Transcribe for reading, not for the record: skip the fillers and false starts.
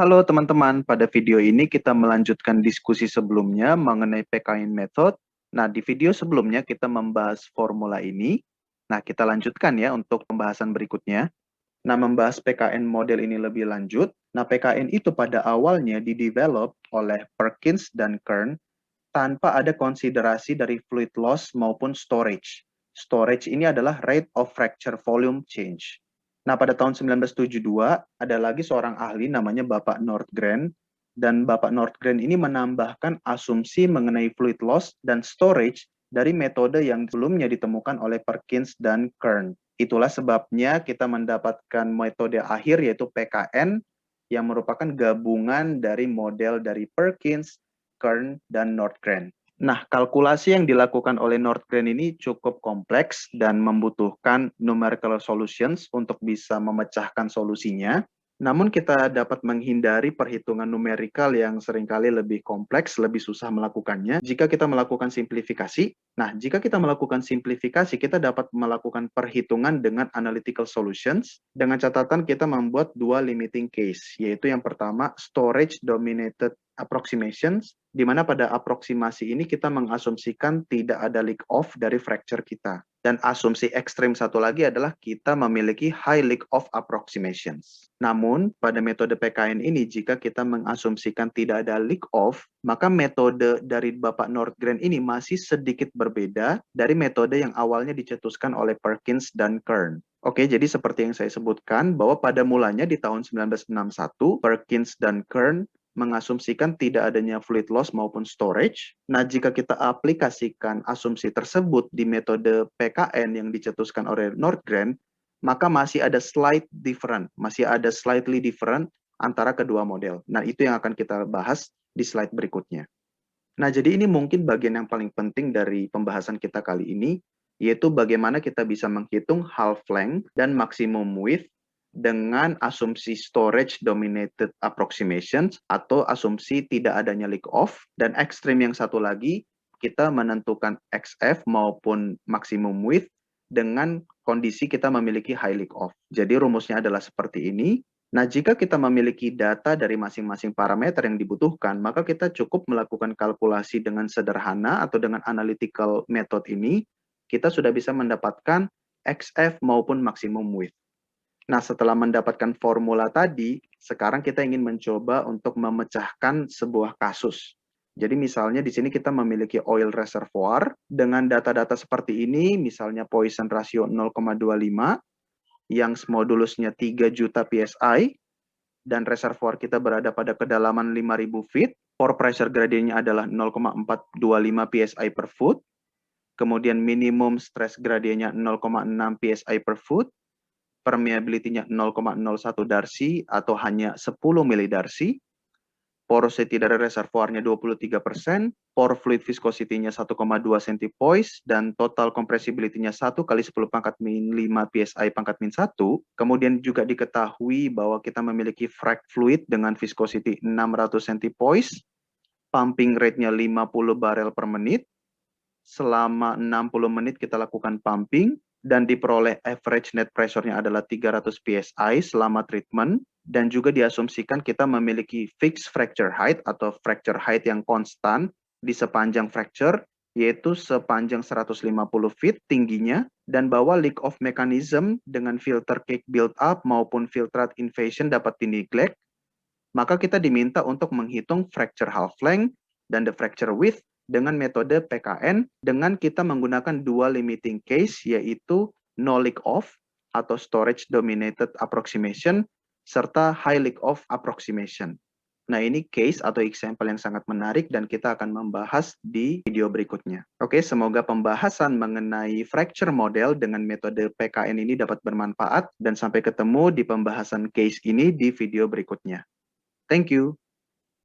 Halo teman-teman, pada video ini kita melanjutkan diskusi sebelumnya mengenai PKN method. Nah, di video sebelumnya kita membahas formula ini. Nah, kita lanjutkan ya untuk pembahasan berikutnya. Nah, membahas PKN model ini lebih lanjut. Nah, PKN itu pada awalnya didevelop oleh Perkins dan Kern tanpa ada konsiderasi dari fluid loss maupun storage. Storage ini adalah rate of fracture volume change. Nah, pada tahun 1972, ada lagi seorang ahli namanya Bapak Nordgren, dan Bapak Nordgren ini menambahkan asumsi mengenai fluid loss dan storage dari metode yang sebelumnya ditemukan oleh Perkins dan Kern. Itulah sebabnya kita mendapatkan metode akhir yaitu PKN yang merupakan gabungan dari model dari Perkins, Kern, dan Nordgren. Nah, kalkulasi yang dilakukan oleh Nordgren ini cukup kompleks dan membutuhkan numerical solutions untuk bisa memecahkan solusinya. Namun kita dapat menghindari perhitungan numerikal yang seringkali lebih kompleks, lebih susah melakukannya jika kita melakukan simplifikasi. Nah, jika kita melakukan simplifikasi, kita dapat melakukan perhitungan dengan analytical solutions. Dengan catatan kita membuat dua limiting case, yaitu yang pertama storage dominated approximations, di mana pada aproksimasi ini kita mengasumsikan tidak ada leak off dari fracture kita. Dan asumsi ekstrim satu lagi adalah kita memiliki high leak off approximations. Namun, pada metode PKN ini, jika kita mengasumsikan tidak ada leak off, maka metode dari Bapak Nordgren ini masih sedikit berbeda dari metode yang awalnya dicetuskan oleh Perkins dan Kern. Oke, jadi seperti yang saya sebutkan, bahwa pada mulanya di tahun 1961, Perkins dan Kern mengasumsikan tidak adanya fluid loss maupun storage. Nah, jika kita aplikasikan asumsi tersebut di metode PKN yang dicetuskan oleh Nordgren, maka masih ada slightly different antara kedua model. Nah, itu yang akan kita bahas di slide berikutnya. Nah, jadi ini mungkin bagian yang paling penting dari pembahasan kita kali ini, yaitu bagaimana kita bisa menghitung half length dan maximum width dengan asumsi storage dominated approximations atau asumsi tidak adanya leak off, dan ekstrim yang satu lagi kita menentukan XF maupun maximum width dengan kondisi kita memiliki high leak off. Jadi rumusnya adalah seperti ini. Nah, jika kita memiliki data dari masing-masing parameter yang dibutuhkan, maka kita cukup melakukan kalkulasi dengan sederhana atau dengan analytical method ini, kita sudah bisa mendapatkan XF maupun maximum width. Nah, setelah mendapatkan formula tadi, sekarang kita ingin mencoba untuk memecahkan sebuah kasus. Jadi misalnya di sini kita memiliki oil reservoir dengan data-data seperti ini, misalnya Poisson ratio 0,25, yang modulusnya 3 juta PSI, dan reservoir kita berada pada kedalaman 5.000 feet, pore pressure gradiennya adalah 0,425 PSI per foot, kemudian minimum stress gradiennya 0,6 PSI per foot, permeability-nya 0,01 darcy atau hanya 10 milidarcy, porosity dari reservoirnya 23%, pore fluid viscosity-nya 1,2 centipoise, dan total compressibility-nya 1 kali 10 pangkat min 5 PSI pangkat min 1. Kemudian juga diketahui bahwa kita memiliki frac fluid dengan viscosity 600 centipoise, pumping rate-nya 50 barel per menit, selama 60 menit kita lakukan pumping, dan diperoleh average net pressure-nya adalah 300 PSI selama treatment, dan juga diasumsikan kita memiliki fixed fracture height atau fracture height yang konstan di sepanjang fracture, yaitu sepanjang 150 feet tingginya, dan bahwa leak off mechanism dengan filter cake build up maupun filtrate invasion dapat dineglect, maka kita diminta untuk menghitung fracture half length dan the fracture width dengan metode PKN dengan kita menggunakan dua limiting case, yaitu no leak off atau storage dominated approximation serta high leak off approximation. Nah, ini case atau example yang sangat menarik dan kita akan membahas di video berikutnya. Oke, semoga pembahasan mengenai fracture model dengan metode PKN ini dapat bermanfaat, dan sampai ketemu di pembahasan case ini di video berikutnya. Thank you.